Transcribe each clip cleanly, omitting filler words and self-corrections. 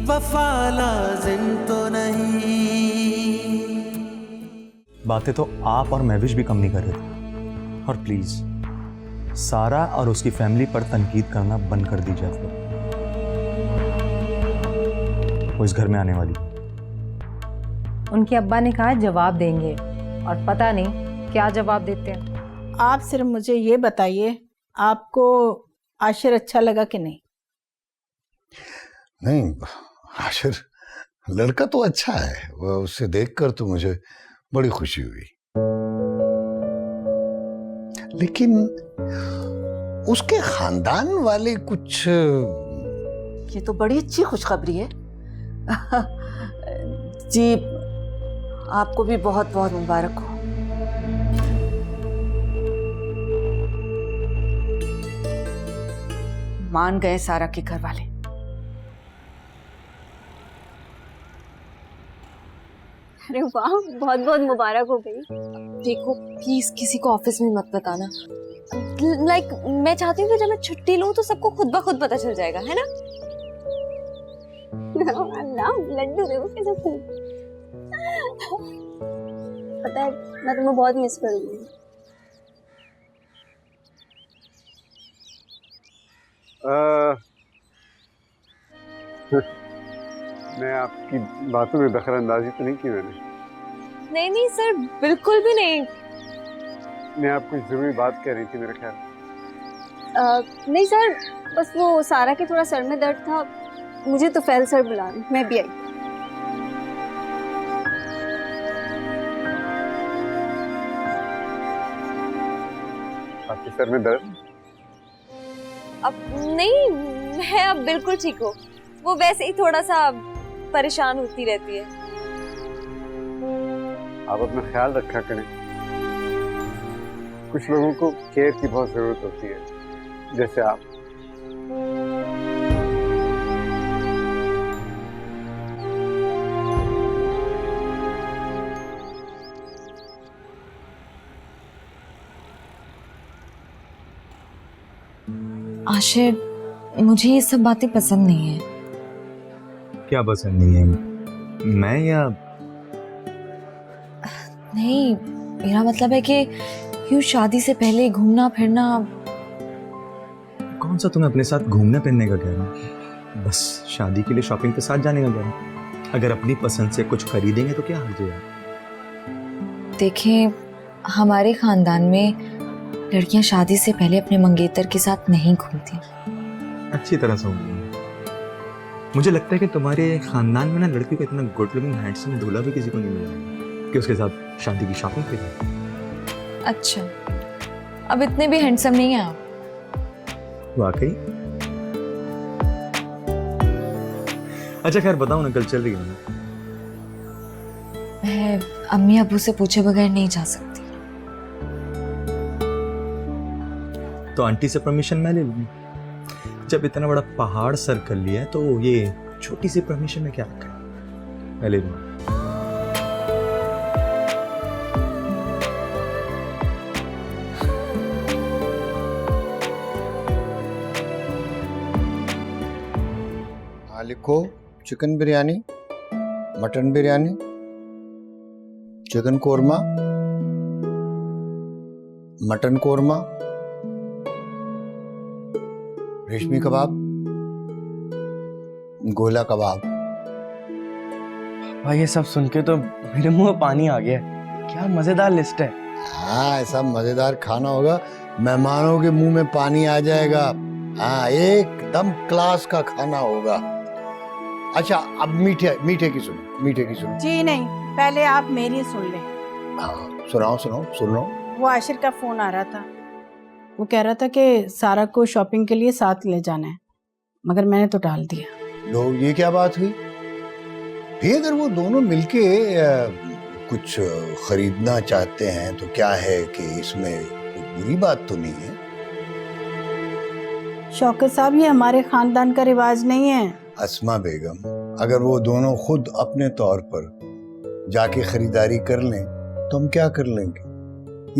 वफा लाजिम तो नहीं। बातें तो आप और महविश भी कम नहीं कर रहे थे। और प्लीज सारा और उसकी फैमिली पर तनकीद करना बंद कर दीजिए। वो इस घर में आने वाली। उनके अब्बा ने कहा जवाब देंगे और पता नहीं क्या जवाब देते हैं। आप सिर्फ मुझे ये बताइए, आपको आशिर अच्छा लगा कि नहीं? नहीं, आशिर लड़का तो अच्छा है, वो उसे देखकर तो मुझे बड़ी खुशी हुई, लेकिन उसके खानदान वाले कुछ। ये तो बड़ी अच्छी खुशखबरी है। जी, आपको भी बहुत बहुत मुबारक हो। मान गए सारा के घर वाले। अरे वाह, बहुत बहुत मुबारक हो गई। देखो प्लीज किसी को ऑफिस में मत बताना। लाइक मैं चाहती हूँ कि जब मैं छुट्टी लूँ तो सबको खुद ब खुद पता चल जाएगा, है ना? अल्लाह, लड्डू देखो कैसे फूल। पता है मैं तुम्हें बहुत मिस करूंगी। मैं आपकी बातों में दखलंदाजी तो नहीं की मैंने? नहीं नहीं सर, बिल्कुल भी नहीं। मैं आपको जरूरी बात कह रही थी मेरे ख्याल। नहीं सर, बस वो सारा के थोड़ा सर में दर्द था, मुझे तो फैल सर बुला रही, मैं भी आई। आपके सर में दर्द? अब नहीं, मैं अब बिल्कुल ठीक हूँ। वो वैसे ही थोड़ा सा परेशान होती रहती है। आप अपना ख्याल रखा करें। कुछ लोगों को केयर की बहुत जरूरत होती है, जैसे आप। आशिर, मुझे ये सब बातें पसंद नहीं है। क्या पसंद नहीं है? मैं या नहीं, मेरा मतलब है कि यूं शादी से पहले घूमना फिरना। कौन सा तुम्हें अपने साथ घूमने फिरने का कह रहा हूँ? बस शादी के लिए शॉपिंग के साथ जाने का कह रहा हूँ। अगर अपनी पसंद से कुछ खरीदेंगे तो क्या हर्ज है? देखें, हमारे खानदान में लड़कियां शादी से पहले अपने मंगेतर के साथ नहीं घूमती। अच्छी तरह से मुझे लगता है कि तुम्हारे खानदान में ना लड़कियों का इतना गुड लुकिंग हैंडसम दूल्हा भी किसी को नहीं मिला कि उसके साथ शादी की शॉपिंग करें। अच्छा, अब इतने भी हैंडसम नहीं हैं आप। वाकई? अच्छा खैर बताओ ना, कल चल रही हूँ मैं अम्मी अबू से पूछे बगैर नहीं जा सकती। तो आंटी से परमिशन मैं ले लूंगी। जब इतना बड़ा पहाड़ सर कर लिया है तो ये छोटी सी परमिशन में क्या रखा है? मैं ले लूंगा। हाँ लिखो, chicken biryani, mutton biryani, chicken korma, mutton korma, रेशमी कबाब, गोला कबाब। भाई ये सब सुन के तो मेरे मुंह में पानी आ गया। क्या मजेदार लिस्ट है। हाँ, ऐसा मजेदार खाना होगा, मेहमानों के मुंह में पानी आ जाएगा। हाँ, एकदम क्लास का खाना होगा। अच्छा, अब मीठे की सुनो। जी नहीं, पहले आप मेरी सुन लें। हाँ, सुनाओ सुन रहा हूँ। वो आशिर का फोन आ रहा था। वो कह रहा था कि सारा को शॉपिंग के लिए साथ ले जाना है, मगर मैंने तो टाल दिया। लो, ये क्या बात हुई? भी अगर वो दोनों मिलके कुछ खरीदना चाहते हैं तो क्या है कि इसमें कोई बुरी बात तो नहीं है। शौकत साहब, ये हमारे खानदान का रिवाज नहीं है। अस्मा बेगम, अगर वो दोनों खुद अपने तौर पर जाके खरीदारी कर लें तो हम क्या कर लेंगे?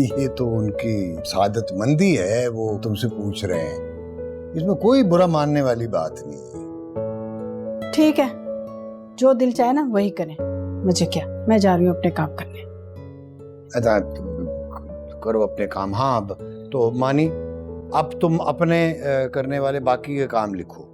ये तो उनकी सादतमंदी है, वो तुमसे पूछ रहे हैं, इसमें कोई बुरा मानने वाली बात नहीं है। ठीक है, जो दिल चाहे ना वही करें, मुझे क्या, मैं जा रही हूँ अपने काम करने। अच्छा करो अपने काम। हाँ अब तो मानी, अब तुम अपने करने वाले बाकी के काम लिखो।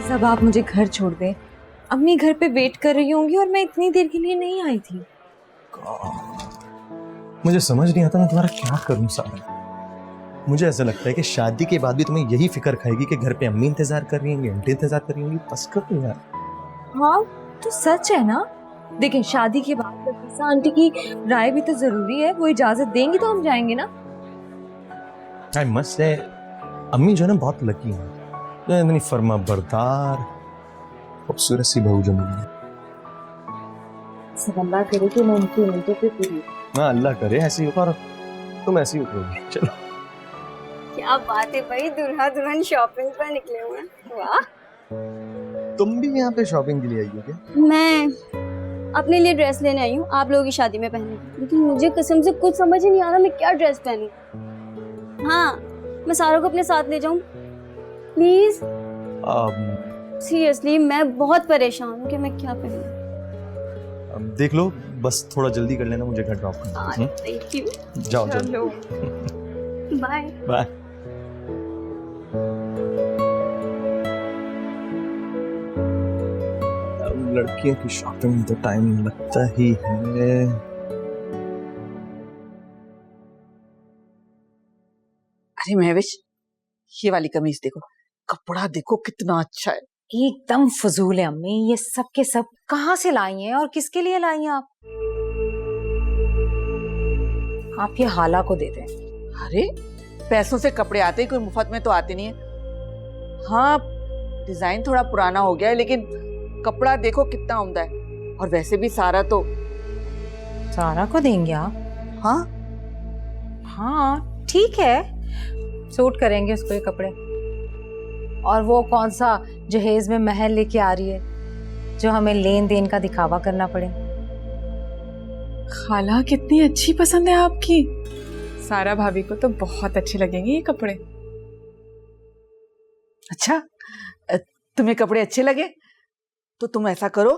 प्लीज अब आप मुझे घर छोड़ दें। अम्मी घर पे वेट कर रही होंगी और मैं इतनी देर के लिए नहीं आई थी। मुझे समझ नहीं आता मैं तुम्हारा क्या करूं सारा। मुझे ऐसा लगता है कि शादी के बाद भी तुम्हें यही फिक्र खाएगी कि घर पे अम्मी इंतजार कर रही होंगी, आंटी इंतजार कर रही होंगी। बस करो यार। हाँ तो सच है ना। देखें शादी के बाद रफीसा आंटी की राय भी तो जरूरी है, वो इजाजत देंगी तो हम जाएंगे ना। आई मस्ट से अम्मी जो है ना बहुत लकी है, तो इतनी फर्मा बरदार खूबसूरत सी बहू जो मिली है। सब अल्लाह करे कि मैं उनकी उम्मीदों पे पूरी। हाँ अल्लाह करे ऐसी हो और तुम ऐसी उतरोगी। चलो क्या बात है भाई, दुल्हा दुल्हन शॉपिंग पर निकले हुए हैं। वाह। तुम भी यहाँ पे शॉपिंग के लिए आई हो क्या? मैं अपने लिए ड्रेस लेने आई हूँ, आप लोगों की शादी में पहनने, लेकिन मुझे कसम से कुछ समझ ही नहीं आ रहा मैं क्या ड्रेस पहनूं। हाँ मैं सारा को अपने साथ ले जाऊं प्लीज? सीरियसली मैं बहुत परेशान हूँ कि मैं क्या पहनूं। देख लो, बस थोड़ा जल्दी कर लेना, मुझे घर ड्रॉप करना। Thank you. जाओ जाओ। चलो बाय बाय। लड़कियों की शॉपिंग में तो टाइम लगता ही है। अरे महविश, ये वाली कमीज देखो, कपड़ा देखो कितना अच्छा है। एकदम फजूल है अम्मी, ये सब के सब कहाँ से लाई हैं और किसके लिए लाई हैं आप? आप ये हाला को दे दें। अरे पैसों से कपड़े आते ही, कोई मुफ्त में तो आते नहीं है। हाँ डिजाइन थोड़ा पुराना हो गया है, लेकिन कपड़ा देखो कितना उम्दा है। और वैसे भी सारा सारा को देंगे आप? हाँ हाँ ठीक है, सूट करेंगे उसको ये कपड़े। और वो कौन सा जहेज में महल लेके आ रही है जो हमें लेन देन का दिखावा करना पड़े। खाला कितनी अच्छी पसंद है आपकी। सारा भाभी को तो बहुत अच्छे लगेंगे ये कपड़े। अच्छा, तुम्हें कपड़े अच्छे लगे तो तुम ऐसा करो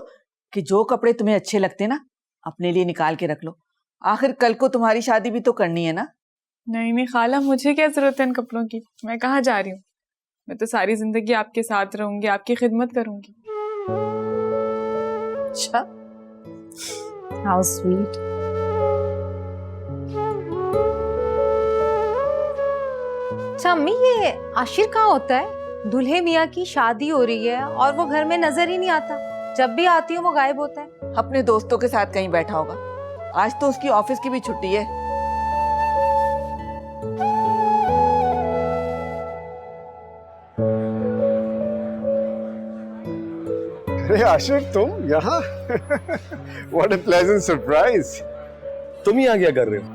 कि जो कपड़े तुम्हें अच्छे लगते ना अपने लिए निकाल के रख लो। आखिर कल को तुम्हारी शादी भी तो करनी है ना। नहीं नहीं खाला, मुझे क्या जरूरत है इन कपड़ों की। मैं कहाँ जा रही हूँ, मैं तो सारी जिंदगी आपके साथ रहूंगी, आपकी खिदमत करूंगी। अच्छा, हाउ स्वीट। अच्छा अम्मी, ये आशिर कहाँ होता है? दूल्हे मियाँ की शादी हो रही है और वो घर में नजर ही नहीं आता। जब भी आती हूँ वो गायब होता है। अपने दोस्तों के साथ कहीं बैठा होगा। आज तो उसकी ऑफिस की भी छुट्टी है। अरे आशिर, तुम यहाँ? What a pleasant surprise! तुम यहाँ क्या कर रहे हो?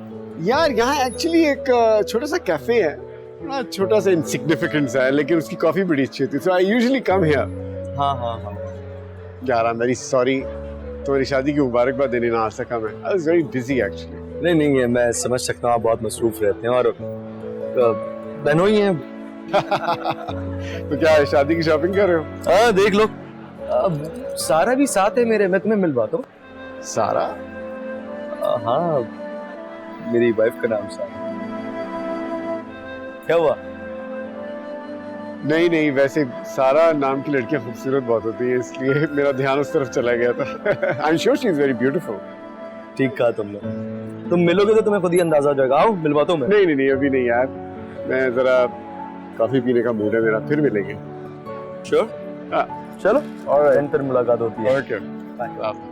यार यहाँ एक्चुअली एक छोटा सा कैफे है, बड़ा छोटा सा इंसिग्निफिकेंट सा है, लेकिन उसकी कॉफी बड़ी अच्छी होती है। So I usually come here. हाँ हाँ हाँ। यार I'm very sorry, तुम्हारी शादी की मुबारकबाद देने ना आ सका मैं। I was very busy actually. नहीं नहीं, ये मैं समझ सकता हूँ, आप बहुत मसरूफ रहते हैं और बहनों ही हैं। तो क्या शादी की शॉपिंग कर रहे हो? हाँ देख लो, सारा भी साथ है मेरे, मैं तुम्हें मिलवाता हूँ। सारा? हाँ, मेरी वाइफ का नाम सारा। क्या हुआ? नहीं, वैसे सारा नाम की लड़कियां खूबसूरत बहुत होती हैं, इसलिए मेरा ध्यान उस तरफ चला गया था। आई am sure she is very beautiful. ठीक कहा तुमने। तुम मिलोगे तो तुम्हें खुद ही अंदाजा हो जाएगा। आओ मिलवाता हूँ मैं। नहीं, अभी नहीं यार, मैं जरा कॉफी पीने का मूड है मेरा, फिर मिलेंगे। श्योर? हाँ चलो, और फिर मुलाकात होती है। Okay, bye.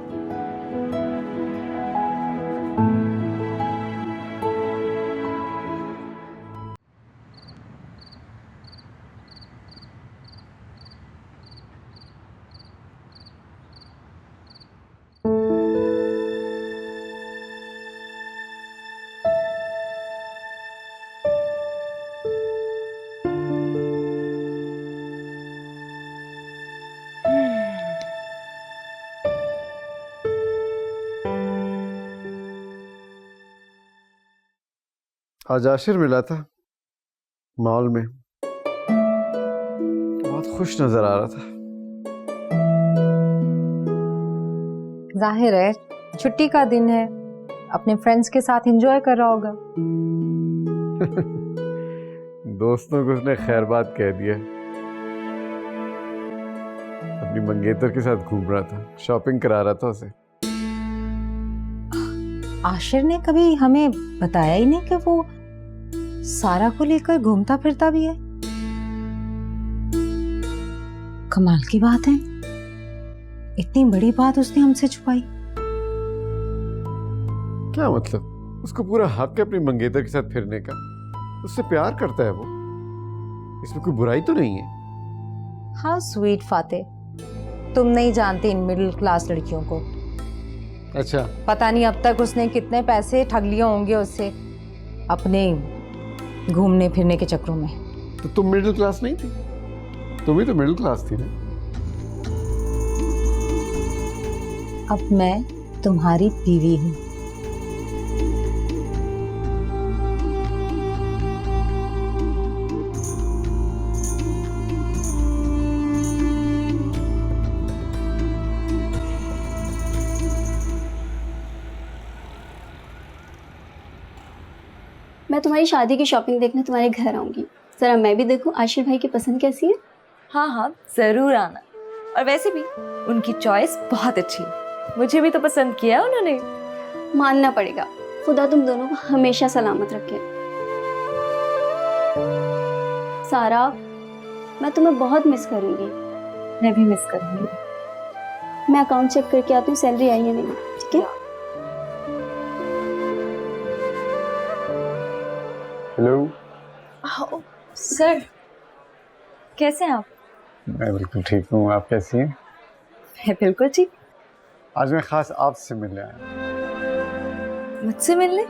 आज आशिर मिला था मॉल में, बहुत खुश नजर आ रहा था। जाहिर है छुट्टी का दिन है, अपने फ्रेंड्स के साथ एंजॉय कर रहा होगा। दोस्तों को उसने खैरबाद कह दिया। अपनी मंगेतर के साथ घूम रहा था, शॉपिंग करा रहा था उसे। आशिर ने कभी हमें बताया ही नहीं कि वो सारा को लेकर घूमता फिरता भी है। कमाल की बात है, इतनी बड़ी बात उसने हमसे छुपाई। क्या मतलब? उसको पूरा हक है अपनी मंगेतर के साथ फिरने का, उससे प्यार करता है वो, इसमें कोई बुराई तो नहीं है। हाँ स्वीट फाते, तुम नहीं जानते इन मिडिल क्लास लड़कियों को। अच्छा, पता नहीं अब तक उसने कितने पैसे ठग लिए होंगे उससे अपने घूमने फिरने के चक्करों में। तो तुम मिडिल क्लास नहीं थी? तुम ही तो मिडिल क्लास थी ना। अब मैं तुम्हारी बीवी हूँ। मैं तुम्हारी शादी की शॉपिंग देखने तुम्हारे घर आऊंगी, जरा मैं भी देखूं आशिर भाई की पसंद कैसी है। हाँ जरूर आना। और वैसे भी उनकी चॉइस बहुत अच्छी है, मुझे भी तो पसंद किया उन्होंने। मानना पड़ेगा, खुदा तुम दोनों को हमेशा सलामत रखे। सारा, मैं तुम्हें बहुत मिस करूंगी। मैं भी मिस करूंगी। मैं अकाउंट चेक करके आती हूँ सैलरी आई है नहीं, ठीक है? हेलो सर, कैसे हैं आप? मैं बिल्कुल ठीक हूँ, आप कैसी हैं? मैं बिल्कुल ठीक। आज मैं खास आपसे मिलने आया। मुझसे मिलने?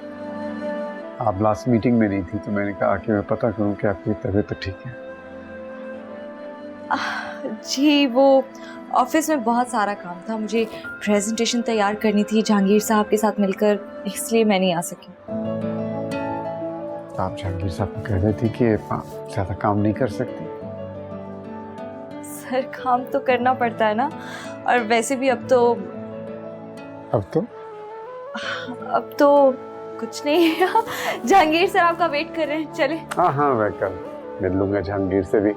आप लास्ट मीटिंग में नहीं थी, तो मैंने कहा कि मैं पता करूं कि आपकी तबीयत तो ठीक है। जी वो ऑफिस में बहुत सारा काम था, मुझे प्रेजेंटेशन तैयार करनी थी जहांगीर साहब के साथ मिलकर, इसलिए मैं नहीं आ सकी। आप जहांगीर साहब को कह रही थी कि ज़्यादा काम नहीं कर सकती। सर काम तो करना पड़ता है ना, और वैसे भी अब तो कुछ नहीं। जहांगीर सर आपका वेट कर रहे हैं, चले। हाँ मैं कल मिल लूंगा जहांगीर से भी।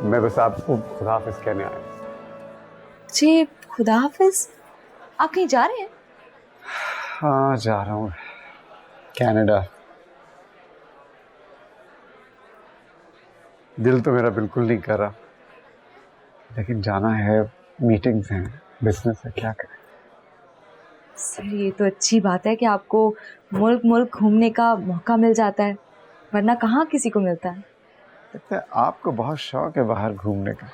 मैं बस आपको खुदा हाफिज कहने आया। जी खुदा हाफिज? आप कहीं जा रहे हैं? हाँ जा रहा हूँ, कनाडा। दिल तो मेरा बिल्कुल नहीं कर रहा, लेकिन जाना है, मीटिंग्स हैं, बिजनेस है, क्या करें। सर ये तो अच्छी बात है कि आपको मुल्क मुल्क घूमने का मौका मिल जाता है, वरना कहाँ किसी को मिलता है। लगता है आपको बहुत शौक है बाहर घूमने का।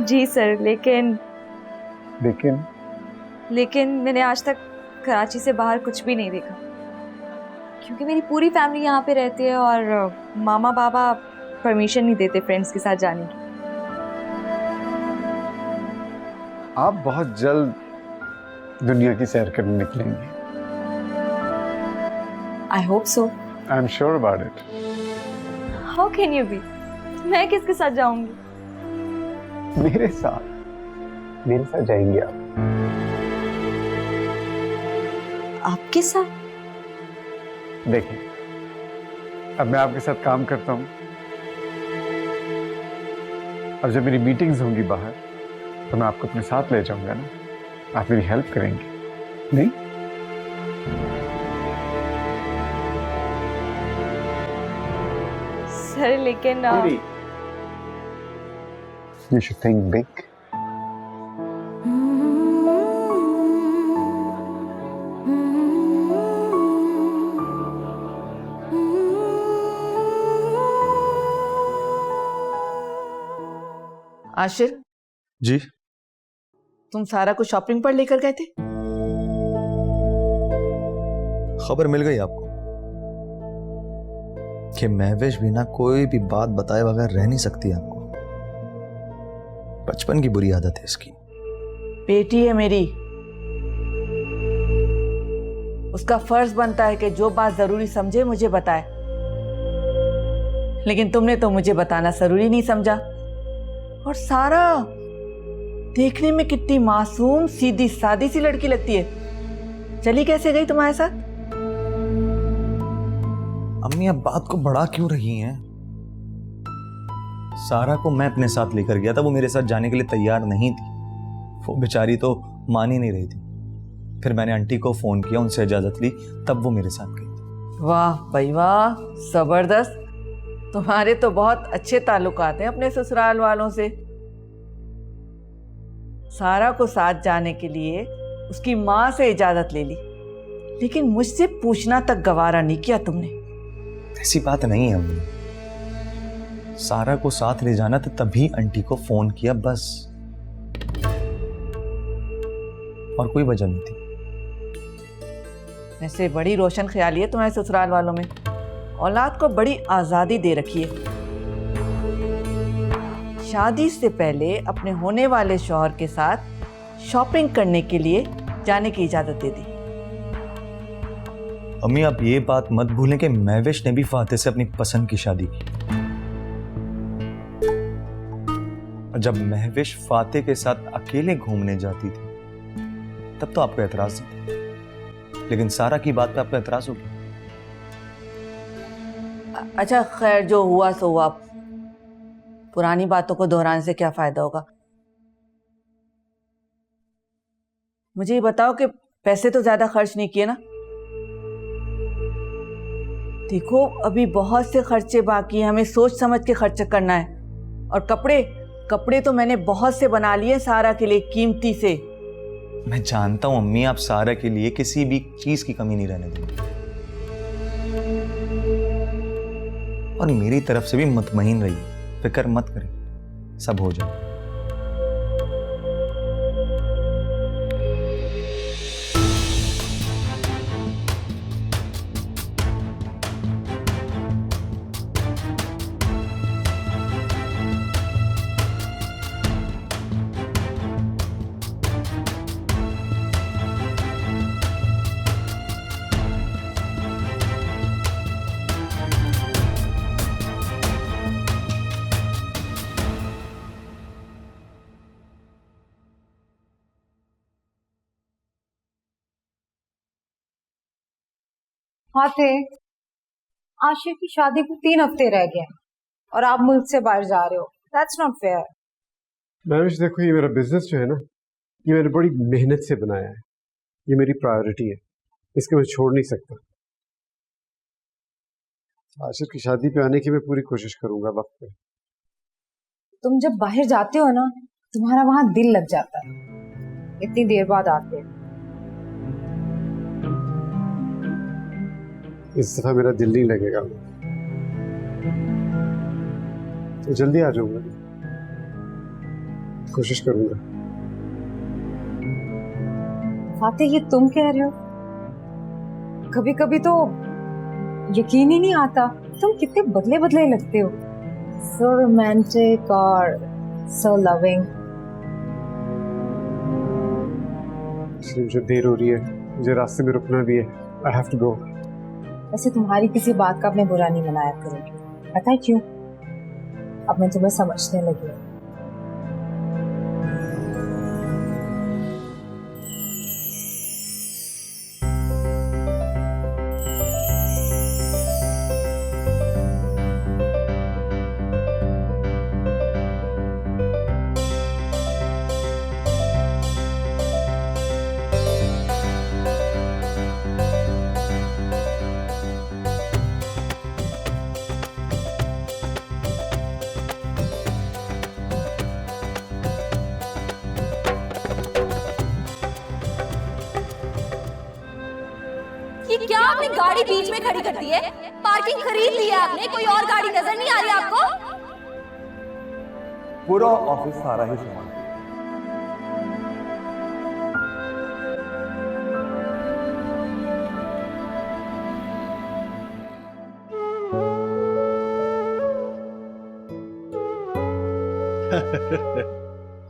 जी सर, लेकिन मैंने आज तक कराची से बाहर कुछ भी नहीं देखा, क्योंकि मेरी पूरी फैमिली यहाँ पे रहती है और मामा पापा परमिशन नहीं देते फ्रेंड्स के साथ जाने की। आप बहुत जल्द दुनिया की सैर करने निकलेंगे। I hope so. I am sure about it. How can you be? मैं किसके साथ जाऊंगी? मेरे साथ जाएंगे आप। आपके साथ? देखिए, अब मैं आपके साथ काम करता हूँ, अब जब मेरी मीटिंग्स होंगी बाहर तो मैं आपको अपने साथ ले जाऊंगा ना, आप मेरी हेल्प करेंगे नहीं? सर लेकिन You should think big. Ashir, जी तुम सारा को शॉपिंग पर लेकर गए थे? खबर मिल गई आपको कि महविश बिना कोई भी बात बताए बगैर रह नहीं सकती। आपको बचपन की बुरी आदत है इसकी। बेटी है मेरी, उसका फर्ज बनता है कि जो बात जरूरी समझे मुझे बताए, लेकिन तुमने तो मुझे बताना जरूरी नहीं समझा। और सारा देखने में कितनी मासूम सीधी सादी सी लड़की लगती है, चली कैसे गई तुम्हारे साथ? अम्मी आप बात को बढ़ा क्यों रही हैं? सारा को मैं अपने साथ लेकर गया था, वो मेरे साथ जाने के लिए तैयार नहीं थी। वो बेचारी तो मान ही नहीं रही थी। फिर मैंने आंटी को फोन किया, उनसे इजाजत ली, तब वो मेरे साथ गई। वाह भाई वाह, जबरदस्त। तुम्हारे तो बहुत अच्छे ताल्लुकात हैं अपने ससुराल वालों से। सारा को साथ जाने के लिए उसकी माँ से इजाजत ले ली, लेकिन मुझसे पूछना तक गवारा नहीं किया तुमने। ऐसी बात नहीं है अम्मी, सारा को साथ ले जाना था तभी आंटी को फोन किया, बस, और कोई वजह नहीं थी। वैसे बड़ी रोशन ख्याली है तुम्हारे ससुराल वालों में, औलाद को बड़ी आज़ादी दे रखी है। शादी से पहले अपने होने वाले शौहर के साथ शॉपिंग करने के लिए जाने की इजाज़त दे दी। अम्मी आप ये बात मत भूलें कि महविश ने भी फातिह से अपनी पसंद की शादी की। और जब महविश फातिह के साथ अकेले घूमने जाती थी तब तो आपको एतराज नहीं था, लेकिन सारा की बात पे आपको एतराज हो गया। अच्छा खैर, जो हुआ सो हुआ, पुरानी बातों को दोहराने से क्या फायदा होगा। मुझे ये बताओ कि पैसे तो ज्यादा खर्च नहीं किए ना? देखो अभी बहुत से खर्चे बाकी हैं, हमें सोच समझ के खर्च करना है। और कपड़े तो मैंने बहुत से बना लिए सारा के लिए, कीमती से। मैं जानता हूं अम्मी, आप सारा के लिए किसी भी चीज की कमी नहीं रहने देंगे, और मेरी तरफ से भी मुतमईन रहिए, फिक्र मत करें, सब हो जाए। फातिह, आशिर की शादी को 3 हफ्ते रह गए और आप मुल्क से बाहर जा रहे हो। That's not fair. महविश देखो, ये मेरा बिजनेस जो है ना, ये मैंने बड़ी मेहनत से बनाया है, ये मेरी प्रायोरिटी है, इसको मैं छोड़ नहीं सकता। आशिर की शादी पे आने की मैं पूरी कोशिश करूंगा वक्त पे। तुम जब बाहर जाते हो ना, तुम्हारा वहां दिल लग जाता है। इतनी देर बाद आते हो। इस दफा मेरा दिल नहीं लगेगा, तो जल्दी आ जाऊंगा, कोशिश करूंगा। फातिह, ये तुम कह रहे हो? कभी कभी तो यकीन ही नहीं आता, तुम कितने बदले बदले लगते हो। सो रोमांटिक और सो लविंग। मुझे देर हो रही है, मुझे रास्ते में रुकना भी है। I have to go. वैसे तुम्हारी किसी बात का मैं बुरा नहीं मनाया करूंगी, पता है क्यों? अब मैं तुम्हें समझने लगी हूँ। ये क्या आपने गाड़ी बीच में खड़ी कर दी है? पार्किंग खरीद ली है आपने, कोई और गाड़ी नजर नहीं आ रही आपको? पूरा ऑफिस सारा ही सामान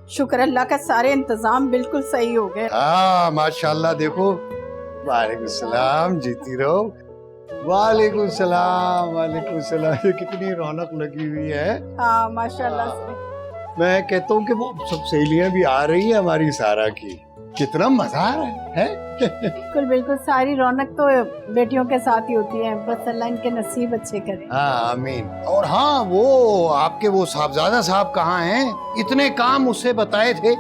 शुक्र अल्लाह का, सारे इंतजाम बिल्कुल सही हो गए। हाँ माशाल्लाह, देखो। वालेकुम सलाम, जीती रहो। वालेकुम सलाम, वालेकुम सलाम। ये कितनी रौनक लगी हुई है। हाँ माशाल्लाह से। मैं कहता हूँ कि वो सब सहेलियां भी आ रही है हमारी सारा की। कितना मजा आ रहा है? बिल्कुल बिल्कुल, सारी रौनक तो बेटियों के साथ ही होती है। बस अल्लाह इनके नसीब अच्छे करे। हाँ आमीन। और हाँ, वो आपके वो साहबजादा साहब कहाँ हैं? इतने काम उससे बताए थे,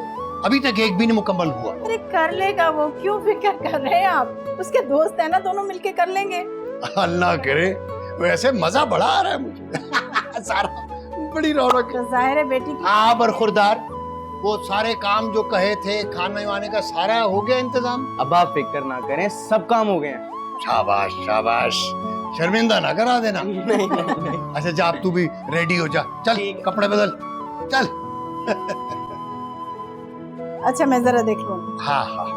अभी तक एक भी नहीं मुकम्मल हुआ। अरे कर लेगा वो, क्यों फिक्र कर रहे हैं आप? उसके दोस्त है ना, दोनों मिलके कर लेंगे। अल्लाह करे। वैसे मजा बड़ा आ रहा है मुझे। सारा बड़ी रौनक है। जाहिर है बेटी की। हाँ बरखुरदार, वो सारे काम जो कहे थे, खाने वाने का सारा हो गया इंतजाम? अब आप फिक्र ना करें, सब काम हो गए हैं। शाबाश शाबाश, शर्मिंदा ना करा देना। अच्छा जा, अब तू भी रेडी हो जा, चल कपड़े बदल, चल। अच्छा मैं जरा देख लूँ। हाँ हाँ।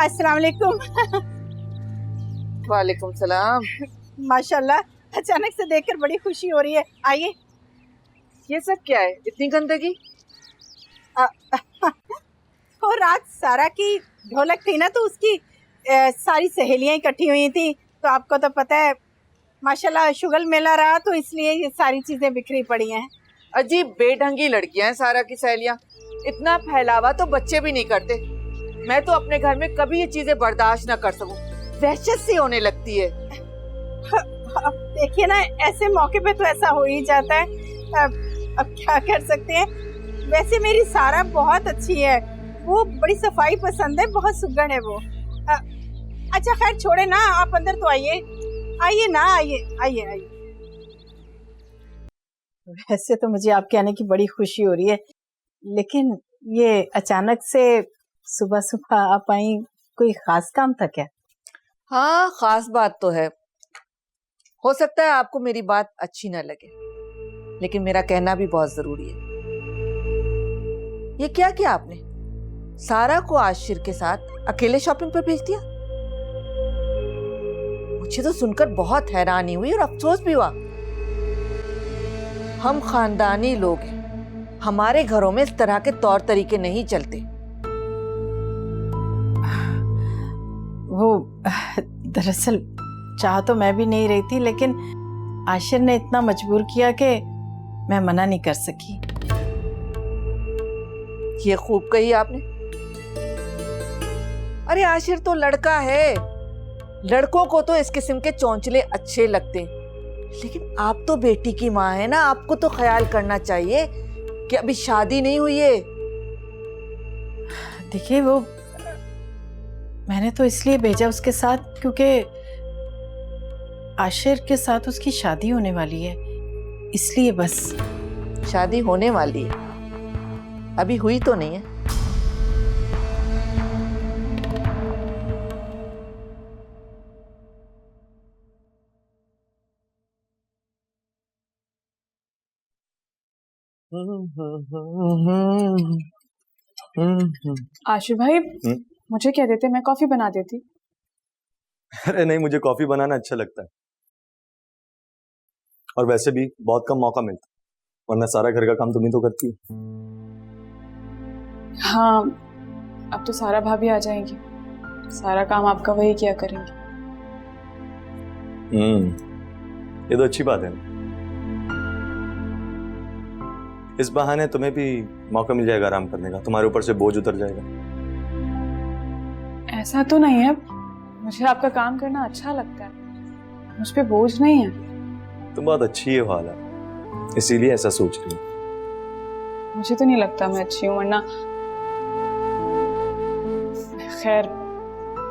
अस्सलाम वालेकुम। वालेकुम सलाम। माशाल्लाह, अचानक से देखकर बड़ी खुशी हो रही है। आइए। ये सब क्या है, इतनी गंदगी? और रात सारा की ढोलक थी ना, तो उसकी सारी सहेलियां इकट्ठी हुई थी। तो आपको तो पता है माशाल्लाह शुगल मेला रहा, तो इसलिए ये सारी चीजें बिखरी पड़ी हैं। अजीब बेढंगी लड़कियां हैं सारा की सहेलियां। इतना फैलावा तो बच्चे भी नहीं करते। मैं तो अपने घर में कभी ये चीजें बर्दाश्त न कर सकूं, वहशत सी होने लगती है। अब देखिए ना, ऐसे मौके पे तो ऐसा हो ही जाता है। अब क्या कर सकते हैं। वैसे मेरी सारा बहुत अच्छी है, वो बड़ी सफाई पसंद है, बहुत सुगड़ है वो। अच्छा खैर छोड़े ना, आप अंदर तो आइए। आइए ना, आइए आइए आइए। वैसे तो मुझे आपके आने की बड़ी खुशी हो रही है, लेकिन ये अचानक से सुबह सुबह आप आई, कोई खास काम था क्या? हाँ, खास बात तो है। हो सकता है आपको मेरी बात अच्छी न लगे, लेकिन मेरा कहना भी बहुत जरूरी है। ये क्या किया आपने? सारा को आशिर के साथ अकेले शॉपिंग पर भेज दिया? मुझे तो सुनकर बहुत हैरानी हुई और अफसोस भी हुआ। हम खानदानी लोग हैं, हमारे घरों में इस तरह के तौर तरीके नहीं चलते। वो दरअसल चाह तो मैं भी नहीं रही थी, लेकिन आशिर ने इतना मजबूर किया कि मैं मना नहीं कर सकी। ये खूब कही आपने। अरे आशिर तो लड़का है, लड़कों को तो इस किस्म के चौंचले अच्छे लगते, लेकिन आप तो बेटी की माँ है ना, आपको तो ख्याल करना चाहिए कि अभी शादी नहीं हुई है। देखिए, वो मैंने तो इसलिए भेजा उसके साथ क्योंकि आशिर के साथ उसकी शादी होने वाली है, इसलिए बस। शादी होने वाली है, अभी हुई तो नहीं है। आशिर भाई, मुझे कह देते, मैं कॉफी बना देती। अरे नहीं, मुझे कॉफी बनाना अच्छा लगता है, और वैसे भी बहुत कम मौका मिलता, वरना सारा घर का काम तुम ही तो करती हो। हाँ, अब तो सारा भाभी आ जाएंगी, सारा काम आपका वही किया करेंगे। ये तो अच्छी बात है। इस बहाने तुम्हें भी मौका मिल जाएगा आराम करने का, तुम्हारे ऊपर से बोझ उतर जाएगा। ऐसा तो नहीं है, मुझे आपका काम करना अच्छा लगता है, मुझ पे बोझ नहीं है। तुम बहुत अच्छी है हाला, इसीलिए ऐसा सोच रही हूँ। मुझे तो नहीं लगता मैं अच्छी हूँ, वरना खैर,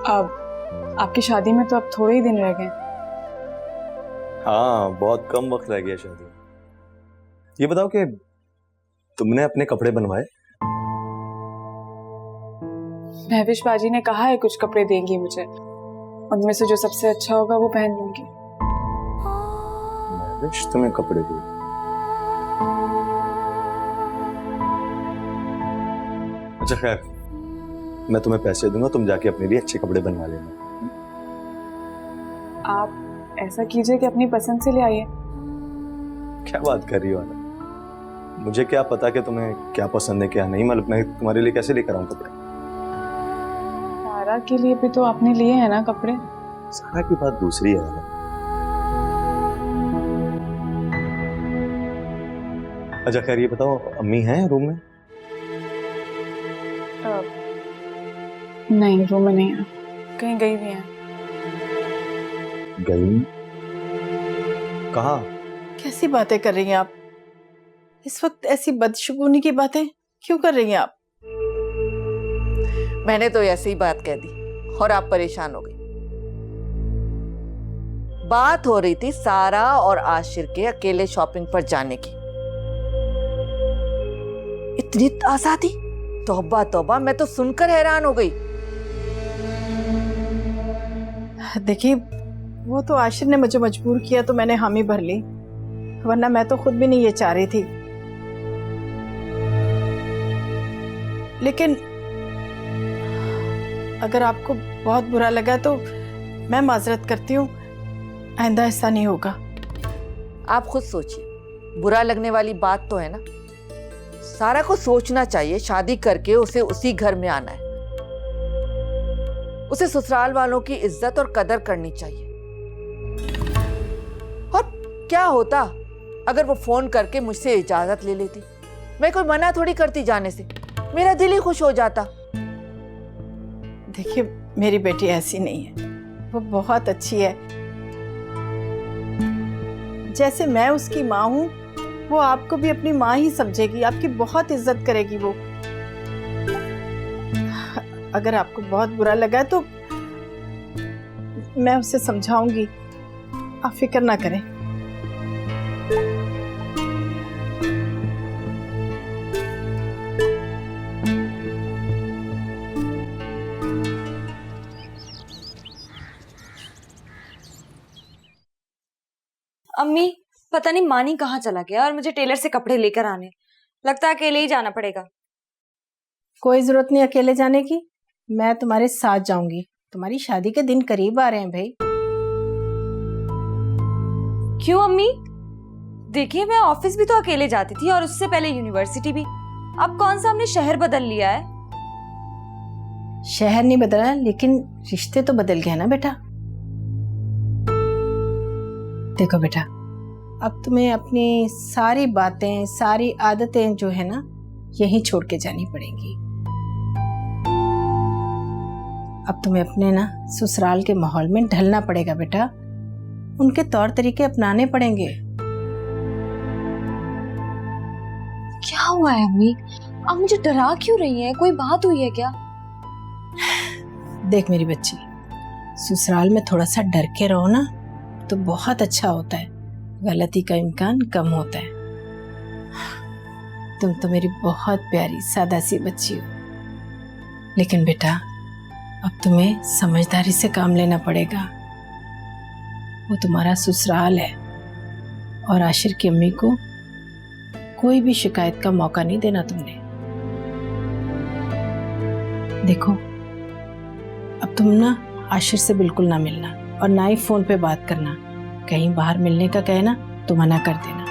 अब आपकी शादी में तो अब थोड़े ही दिन रह गए। हाँ, बहुत कम वक्त रह गया शादी। ये बताओ कि तुमने अपने कपड़े बनवाए? महविश बाजी ने कहा है कुछ कपड़े देंगी मुझे, उनमें से जो सबसे अच्छा होगा वो पहन लूंगी। महविश तुम्हें कपड़े दिए? अच्छा खैर, मैं तुम्हें पैसे दूंगा, तुम जाके अपने लिए अच्छे कपड़े बनवा लेना। आप ऐसा कीजिए कि अपनी पसंद से ले आइए। क्या बात कर रही हो आना? मुझे क्या पता कि तुम्हें क्या पसंद है क्या नहीं, मतलब मैं तुम्हारे लिए कैसे लेकर आऊं कपड़े? सारा के लिए भी तो आपने लिए हैं ना कपड़े। सारा की बात दूसरी है। अच्छा खैर, ये बताओ अम्मी हैं रूम में? नहीं, रूम में नहीं है, कहीं गई भी हैं। गई? कहाँ? कैसी बातें कर रही हैं आप? इस वक्त ऐसी बदशगुनी की बातें क्यों कर रही हैं आप? मैंने तो ऐसी ही बात कह दी और आप परेशान हो गई। बात हो रही थी सारा और आशिर के अकेले शॉपिंग पर जाने की। इतनी आजादी, तौबा तौबा, मैं तो सुनकर हैरान हो गई। देखिए, वो तो आशिर ने मुझे मजबूर किया तो मैंने हामी भर ली, वरना मैं तो खुद भी नहीं ये चाह रही थी। अगर आपको बहुत बुरा लगा तो मैं माजरत करती हूँ, आइंदा ऐसा नहीं होगा। आप खुद सोचिए, बुरा लगने वाली बात तो है ना। सारा को सोचना चाहिए शादी करके उसे उसी घर में आना है, उसे ससुराल वालों की इज्जत और कदर करनी चाहिए। और क्या होता अगर वो फोन करके मुझसे इजाजत ले लेती? मैं कोई मना थोड़ी करती जाने से, मेरा दिल ही खुश हो जाता। देखिए मेरी बेटी ऐसी नहीं है, वो बहुत अच्छी है। जैसे मैं उसकी माँ हूँ, वो आपको भी अपनी माँ ही समझेगी, आपकी बहुत इज्जत करेगी वो। अगर आपको बहुत बुरा लगा तो मैं उसे समझाऊंगी, आप फिक्र ना करें। अम्मी, पता नहीं मानी कहाँ चला गया और मुझे टेलर से कपड़े लेकर आने, लगता है अकेले ही जाना पड़ेगा। कोई जरूरत नहीं अकेले जाने की, मैं तुम्हारे साथ जाऊंगी। तुम्हारी शादी के दिन करीब आ रहे हैं भाई। क्यों अम्मी? देखिए मैं ऑफिस भी तो अकेले जाती थी और उससे पहले यूनिवर्सिटी भी। अब कौन सा हमने शहर बदल लिया है? शहर नहीं बदला, लेकिन रिश्ते तो बदल गए ना बेटा। देखो बेटा, अब तुम्हें अपनी सारी बातें, सारी आदतें जो है ना, यहीं छोड़ के जानी पड़ेंगी। अब तुम्हें अपने ना ससुराल के माहौल में ढलना पड़ेगा बेटा, उनके तौर तरीके अपनाने पड़ेंगे। क्या हुआ है अम्मी? आप मुझे डरा क्यों रही हैं? कोई बात हुई है क्या? देख मेरी बच्ची, ससुराल में थोड़ा सा डर के रहो ना तो बहुत अच्छा होता है, गलती का इम्कान कम होता है। तुम तो मेरी बहुत प्यारी सादा सी बच्ची हो, लेकिन बेटा अब तुम्हें समझदारी से काम लेना पड़ेगा। वो तुम्हारा ससुराल है और आशिर की अम्मी को कोई भी शिकायत का मौका नहीं देना तुमने। देखो अब तुम ना आशिर से बिल्कुल ना मिलना और ना ही फोन पे बात करना। कहीं बाहर मिलने का कहना तो मना कर देना।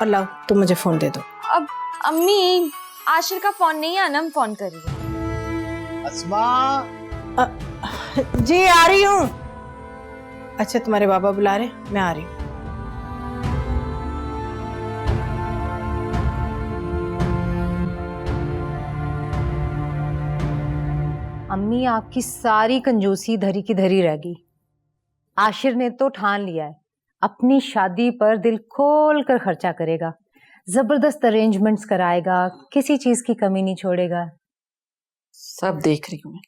और लाओ तुम मुझे फोन दे दो। अब अम्मी, आशिर का फोन नहीं है, अनम फोन कर रही है। अस्मा, जी आ रही हूँ। अच्छा तुम्हारे बाबा बुला रहे, मैं आ रही हूँ। अम्मी आपकी सारी कंजूसी धरी की धरी रह गई। आशिर ने तो ठान लिया है अपनी शादी पर दिल खोल कर खर्चा करेगा, जबरदस्त अरेंजमेंट्स कराएगा, किसी चीज की कमी नहीं छोड़ेगा। सब देख रही हूं मैं,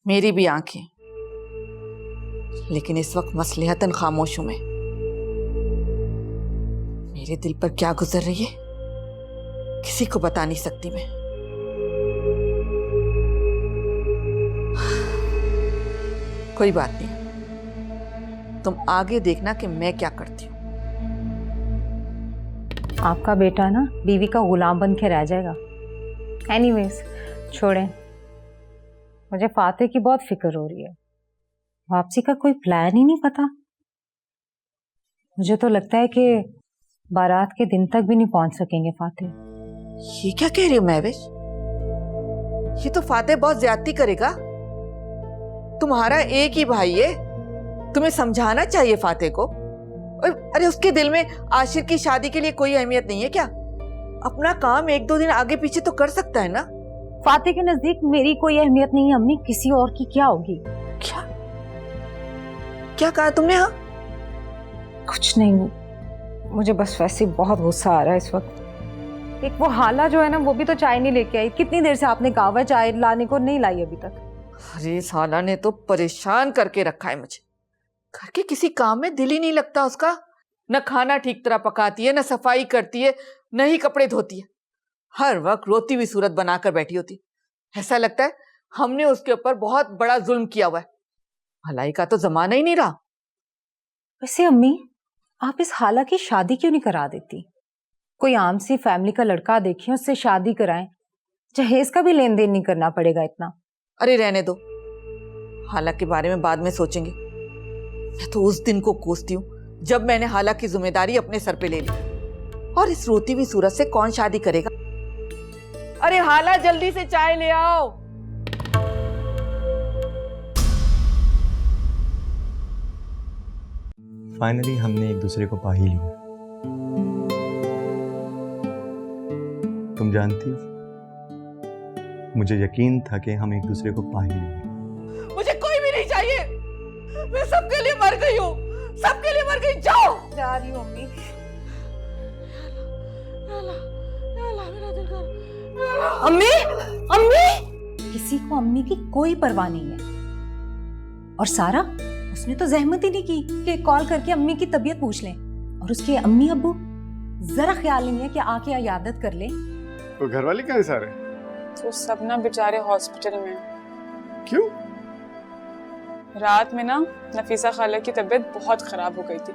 मेरी भी आंखें, लेकिन इस वक्त मसलिहतन खामोश हूं मैं। मेरे दिल पर क्या गुजर रही है किसी को बता नहीं सकती मैं। कोई बात नहीं, तुम आगे देखना कि मैं क्या करती हूँ। आपका बेटा ना बीवी का गुलाम बन के रह जाएगा। एनीवेज छोड़ें, मुझे फाते की बहुत फिक्र हो रही है। वापसी का कोई प्लान ही नहीं पता। मुझे तो लगता है कि बारात के दिन तक भी नहीं पहुंच सकेंगे फाते। ये क्या कह रही हो महविश? ये तो फाते बहुत ज्यादती करेगा। तुम्हारा एक ही भाई है, तुम्हें समझाना चाहिए फाते को। अरे उसके दिल में आशिर की शादी के लिए कोई अहमियत नहीं है क्या? अपना काम एक दो दिन आगे पीछे तो कर सकता है ना। फाते के नजदीक मेरी कोई अहमियत नहीं है अम्मी, किसी और की क्या होगी? क्या क्या कहा तुमने? हाँ कुछ नहीं, मुझे बस वैसे बहुत गुस्सा आ रहा है इस वक्त। एक वो हाला जो है ना, वो भी तो चाय नहीं लेके आई। कितनी देर से आपने कहा हुआ चाय लाने को, नहीं लाई अभी तक। अरे साला ने तो परेशान करके रखा है मुझे। घर के किसी काम में दिल ही नहीं लगता उसका। न खाना ठीक तरह पकाती है, न सफाई करती है, न ही कपड़े धोती है। हर वक्त रोती हुई सूरत बनाकर बैठी होती। ऐसा लगता है हमने उसके ऊपर बहुत बड़ा जुल्म किया हुआ है। भलाई का तो जमाना ही नहीं रहा। वैसे अम्मी, आप इस हाला की शादी क्यों नहीं करा देती? कोई आम सी फैमिली का लड़का देखें, उससे शादी कराएं, जहेज का भी लेन देन नहीं करना पड़ेगा इतना। अरे रहने दो, हाला के बारे में बाद में सोचेंगे। मैं तो उस दिन को कोसती हूँ जब मैंने हाला की जिम्मेदारी अपने सर पे ले ली। और इस रोती हुई सूरत से कौन शादी करेगा? अरे हाला जल्दी से चाय ले आओ। फाइनली हमने एक दूसरे को पा ही लिया। तुम जानती हो, मुझे यकीन था कि हम एक दूसरे को पा ही लेंगे। मुझे कोई भी नहीं चाहिए, मैं सबके लिए मर गई हूँ, सबके लिए मर गई। जाओ। जा रही हूँ अम्मी। अम्मी, अम्मी! किसी को अम्मी की कोई परवाह नहीं है। और सारा, उसने तो जहमत ही नहीं की कि कॉल करके अम्मी की तबीयत पूछ लें। और उसके अम्मी अब्बू जरा ख्याल नहीं है कि आके इयादत कर ले। तो घर वाले कहाँ सारे? तो सब ना बेचारे हॉस्पिटल में। क्यों? रात में ना नफीसा खाला की तबीयत बहुत खराब हो गई थी,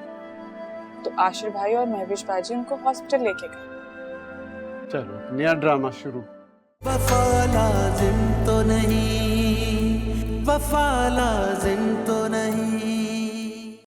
तो आशिर भाई और महविश बाजी उनको हॉस्पिटल लेके गए। चलो नया ड्रामा शुरू। वफा लाजिम तो नहीं, वफा लाजिम तो